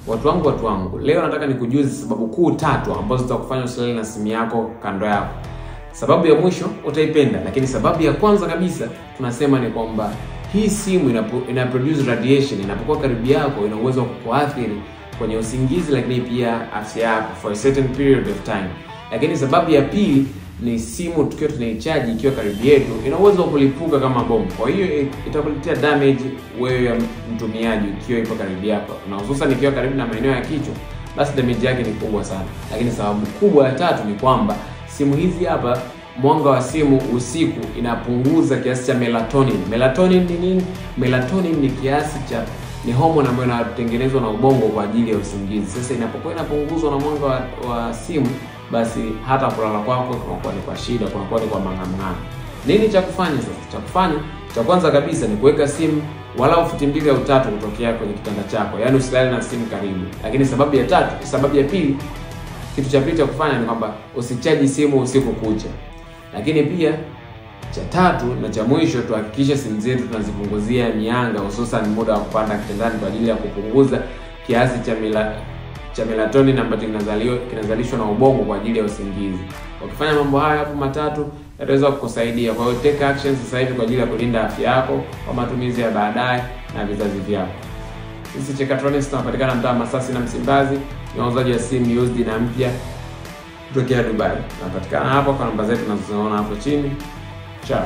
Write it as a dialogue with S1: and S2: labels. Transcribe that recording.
S1: Watu wangu, leo nataka nikujuze sababu kuu 3 ambazo zitakufanya usilale na simu yako kando yako. Sababu ya mwisho utaipenda, lakini sababu ya kwanza kabisa tunasema ni kwamba hii simu ina produce radiation. Inapokuwa karibu yako ina uwezo wa kukuathiri kwenye usingizi, lakini pia afya yako for a certain period of time. Lakini sababu ya pili ni simu tukiwa tunaichaji ikiwa karibu yetu ina uwezo wa kulipuka kama bomu. Kwa hiyo itakuletea damage wewe mtumiaji ikiwa ipo karibu yako, na hususan ikiwa karibu na maeneo ya kichwa, basi damage yake ni kubwa sana. Lakini sababu kubwa ya 3 ni kwamba simu hizi hapa, mwanga wa simu usiku inapunguza kiasi cha melatonin. Melatonin ni nini? Melatonin ni kiasi cha hormone ambayo inatengenezwa na ubongo kwa ajili ya usingizi. Sasa inapokuwa inapunguzwa na mwanga wa simu, basi hata kulala kwako kunakuwa ni kwa shida, kunakuwa ni kwa mang'amng'am. Nini cha kufanya sasa? Cha kufanya cha kwanza kabisa ni kuweka simu walau futi 2 au 3 kutokea kwenye kitanda chako. Yaani usilale na simu karibu. Lakini sababu ya pili, kitu cha pili cha kufanya ni kwamba usichaji simu usiku kucha. Lakini pia cha 3 na cha mwisho, tuhakikishe simu zetu tunazipunguzia mianga, hususan muda wa kupanda kitandani kwa ajili ya kupunguza kiasi cha melatonin ambacho kinazalishwa na ubongo kwa ajili ya usingizi. Ukifanya mambo haya hapo matatu yataweza kukusaidia. Kwa hiyo take action sasa hivi kwa ajili ya kulinda afya yako kwa matumizi ya baadaye na vizazi vyako. Sisi Chekatronics tunapatikana mtaa Masasi na Msimbazi. Ni wauzaji wa simu used na mpya kutokea Dubai. Tunapatikana hapo kwa namba zetu tunazoziona hapo chini. Ciao.